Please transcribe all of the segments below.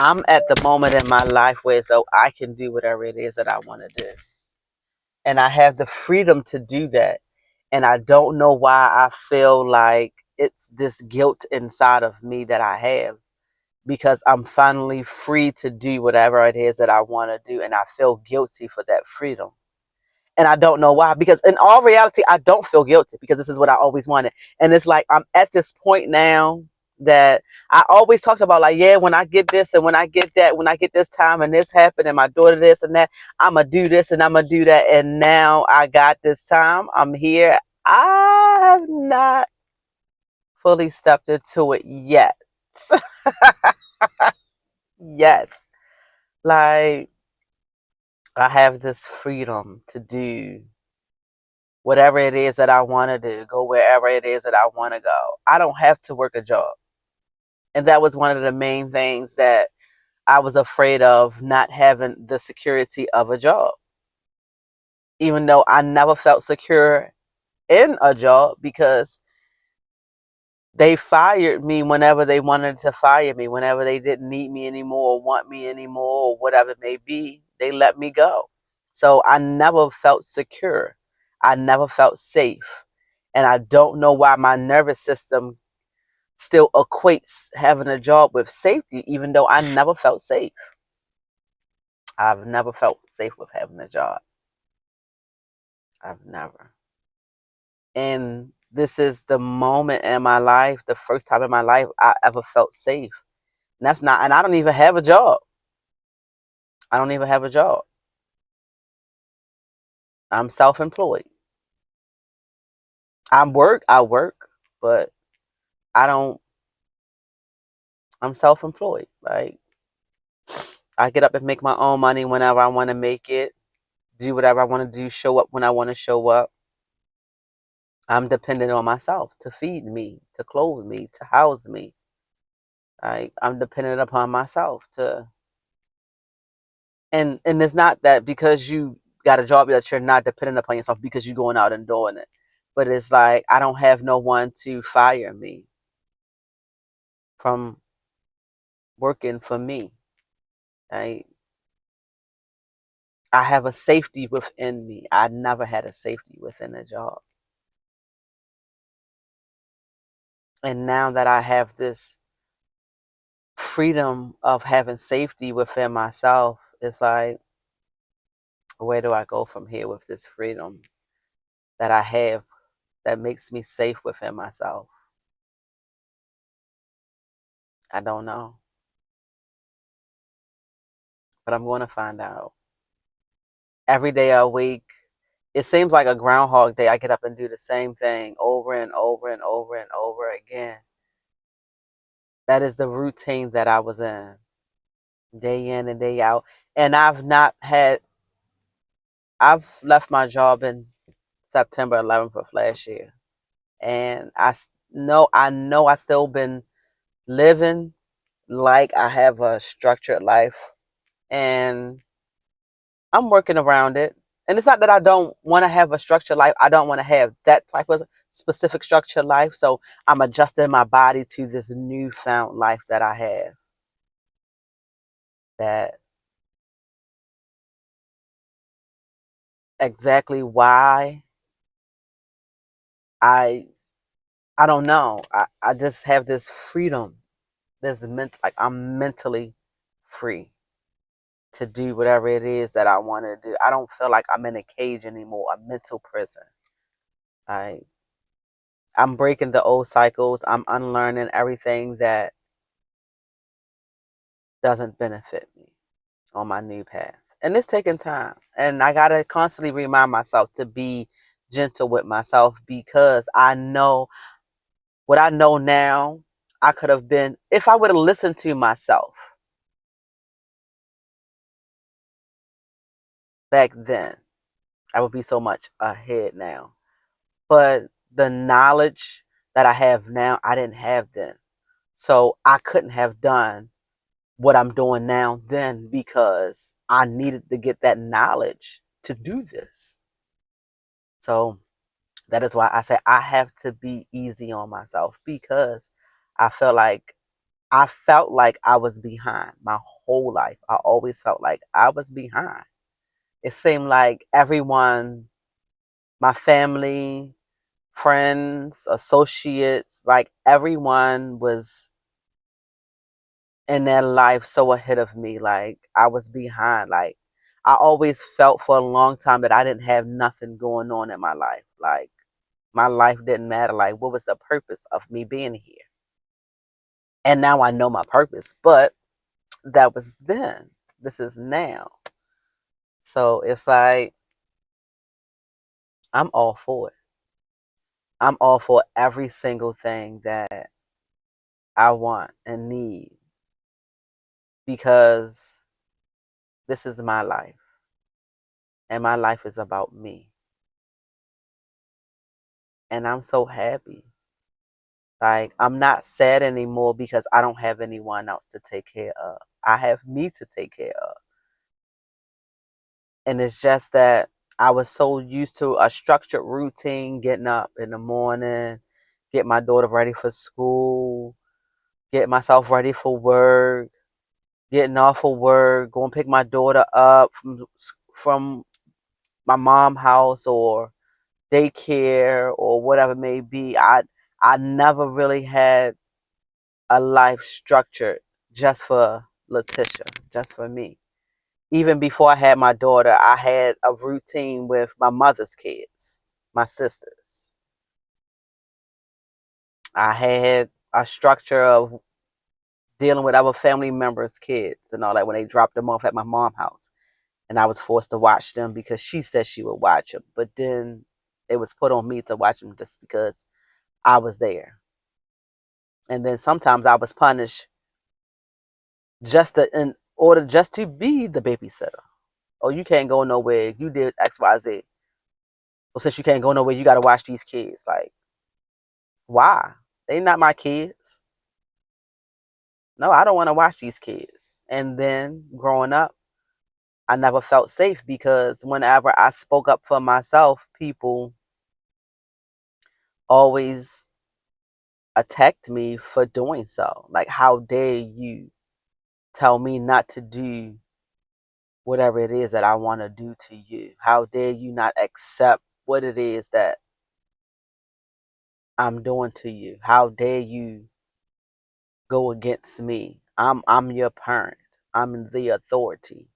I'm at the moment in my life where so I can do whatever it is that I want to do. And I have the freedom to do that. And I don't know why I feel like it's this guilt inside of me that I have because I'm finally free to do whatever it is that I want to do. And I feel guilty for that freedom. And I don't know why, because in all reality, I don't feel guilty because this is what I always wanted. And it's like I'm at this point now that I always talked about, like, yeah, when I get this and when I get that, when I get this time and this happened and my daughter this and that, I'm going to do this and I'm going to do that. And now I got this time. I'm here. I have not fully stepped into it yet. Yet. Like, I have this freedom to do whatever it is that I want to do, go wherever it is that I want to go. I don't have to work a job. And that was one of the main things that I was afraid of, not having the security of a job. Even though I never felt secure in a job because they fired me whenever they wanted to fire me, whenever they didn't need me anymore or want me anymore or whatever it may be, they let me go. So I never felt secure. I never felt safe. And I don't know why my nervous system still equates having a job with safety, even though I never felt safe. I've never felt safe with having a job. I've never. And this is the moment in my life, the first time in my life I ever felt safe. And that's not, and I don't even have a job. I don't even have a job. I'm self-employed. I work, but I don't, I'm self-employed. Like, I get up and make my own money whenever I want to make it, do whatever I want to do, show up when I want to show up. I'm dependent on myself to feed me, to clothe me, to house me. I'm dependent upon myself to, and it's not that because you got a job that you're not dependent upon yourself because you're going out and doing it. But it's like I don't have no one to fire me from working for me. I I have a safety within me. I never had a safety within a job. And now that I have this freedom of having safety within myself, it's like, where do I go from here with this freedom that I have that makes me safe within myself? I don't know, but I'm going to find out. Every day I wake, it seems like a groundhog day. I get up and do the same thing over and over and over and over again. That is the routine that I was in, day in and day out. And I've left my job in September 11th of last year. And I know I still been living like I have a structured life. And I'm working around it. And it's not that I don't want to have a structured life. I don't want to have that type of specific structured life. So I'm adjusting my body to this newfound life that I have. That exactly why I I don't know. I just have this freedom. Like I'm mentally free to do whatever it is that I want to do. I don't feel like I'm in a cage anymore, a mental prison. I I'm breaking the old cycles. I'm unlearning everything that doesn't benefit me on my new path. And it's taking time. And I got to constantly remind myself to be gentle with myself because I know what I know now. I could have been, if I would have listened to myself back then, I would be so much ahead now. But the knowledge that I have now, I didn't have then. So I couldn't have done what I'm doing now then because I needed to get that knowledge to do this. So that is why I say I have to be easy on myself because I feel like I felt like I was behind my whole life. I always felt like I was behind. It seemed like everyone, my family, friends, associates, like everyone was in their life so ahead of me. Like I was behind. Like I always felt for a long time that I didn't have nothing going on in my life. Like my life didn't matter. Like what was the purpose of me being here? And now I know my purpose, but that was then. This is now. So it's like I'm all for it. I'm all for every single thing that I want and need because this is my life and my life is about me. And I'm so happy. Like, I'm not sad anymore because I don't have anyone else to take care of. I have me to take care of. And it's just that I was so used to a structured routine, getting up in the morning, get my daughter ready for school, get myself ready for work, getting off of work, going to pick my daughter up from my mom's house or daycare or whatever it may be. I never really had a life structured just for Letitia, just for me. Even before I had my daughter, I had a routine with my mother's kids, my sisters. I had a structure of dealing with other family members' kids and all that when they dropped them off at my mom's house. And I was forced to watch them because she said she would watch them. But then it was put on me to watch them just because I was there. And then sometimes I was punished in order just to be the babysitter. Oh, you can't go nowhere. You did X, Y, Z. Well, since you can't go nowhere, you got to watch these kids. Like, why? They not my kids. No, I don't want to watch these kids. And then growing up, I never felt safe because whenever I spoke up for myself, people always attacked me for doing so. Like, how dare you tell me not to do whatever it is that I want to do to you? How dare you not accept what it is that I'm doing to you? How dare you go against me? I'm your parent. I'm the authority.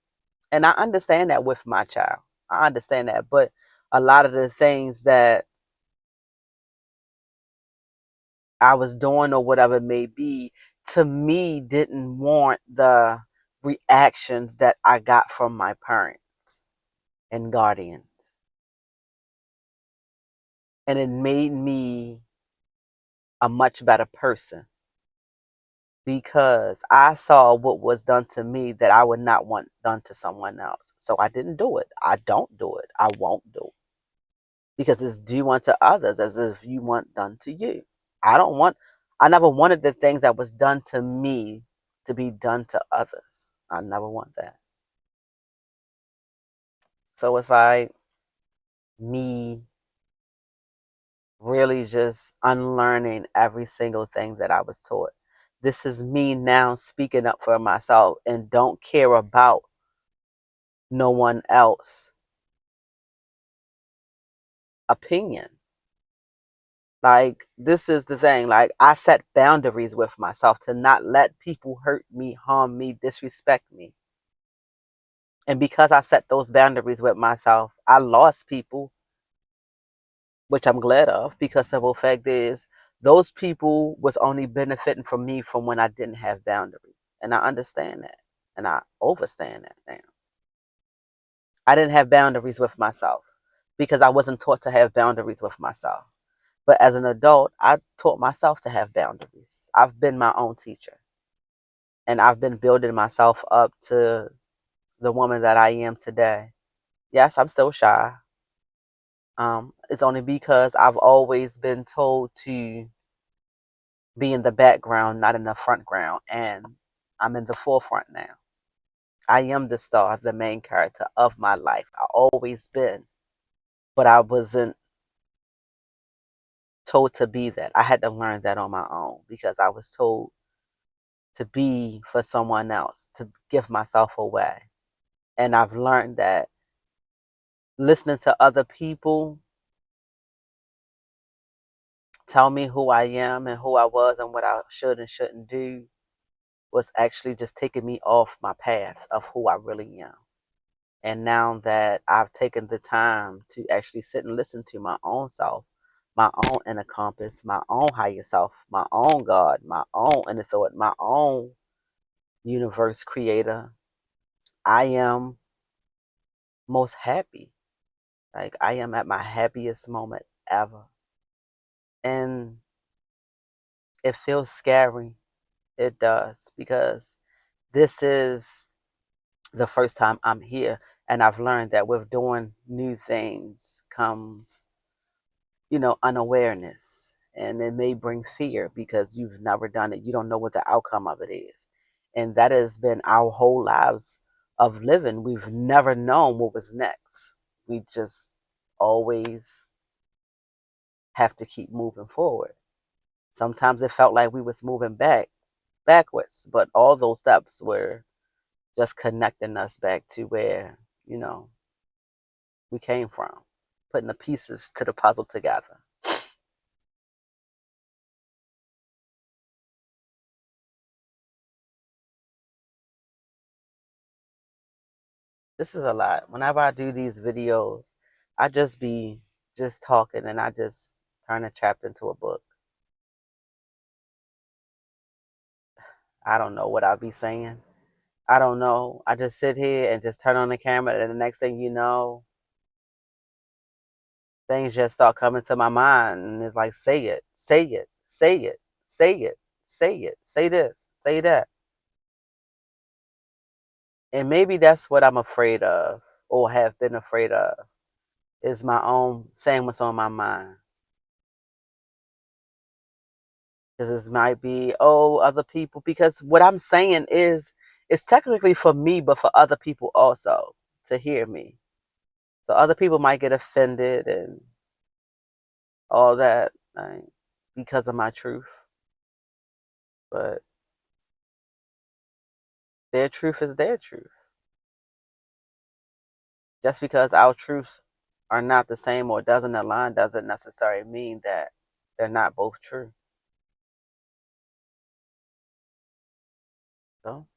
And I understand that with my child. I understand that, but a lot of the things that I was doing or whatever it may be, to me didn't warrant the reactions that I got from my parents and guardians. And it made me a much better person because I saw what was done to me that I would not want done to someone else. So I didn't do it. I don't do it. I won't do it. Because it's do unto others as if you want done to you. I never wanted the things that was done to me to be done to others. I never want that. So it's like me really just unlearning every single thing that I was taught. This is me now speaking up for myself and don't care about no one else opinion. Like this is the thing. Like I set boundaries with myself to not let people hurt me, harm me, disrespect me. And because I set those boundaries with myself, I lost people, which I'm glad of because simple fact is those people was only benefiting from me from when I didn't have boundaries. And I understand that. And I overstand that now. I didn't have boundaries with myself because I wasn't taught to have boundaries with myself. But as an adult, I taught myself to have boundaries. I've been my own teacher. And I've been building myself up to the woman that I am today. Yes, I'm still shy. It's only because I've always been told to be in the background, not in the front ground. And I'm in the forefront now. I am the star, the main character of my life. I always been. But I wasn't told to be that. I had to learn that on my own because I was told to be for someone else, to give myself away. And I've learned that listening to other people tell me who I am and who I was and what I should and shouldn't do was actually just taking me off my path of who I really am. And now that I've taken the time to actually sit and listen to my own self, my own inner compass, my own higher self, my own God, my own inner thought, my own universe creator, I am most happy. Like I am at my happiest moment ever. And it feels scary. It does, because this is the first time I'm here, and I've learned that with doing new things comes, unawareness, and it may bring fear because you've never done it. You don't know what the outcome of it is. And that has been our whole lives of living. We've never known what was next. We just always have to keep moving forward. Sometimes it felt like we was moving backwards, but all those steps were just connecting us back to where, we came from, putting the pieces to the puzzle together. This is a lot. Whenever I do these videos, I just be just talking and I just turn a chapter into a book. I don't know what I'll be saying. I don't know. I just sit here and just turn on the camera, and the next thing you know, things just start coming to my mind, and it's like, say it, say it, say it, say it, say it, say this, say that. And maybe that's what I'm afraid of, or have been afraid of, is my own saying what's on my mind. Because this might be, oh, other people, because what I'm saying is, it's technically for me, but for other people also to hear me. So other people might get offended and all that, right, because of my truth. But their truth is their truth. Just because our truths are not the same or doesn't align doesn't necessarily mean that they're not both true. So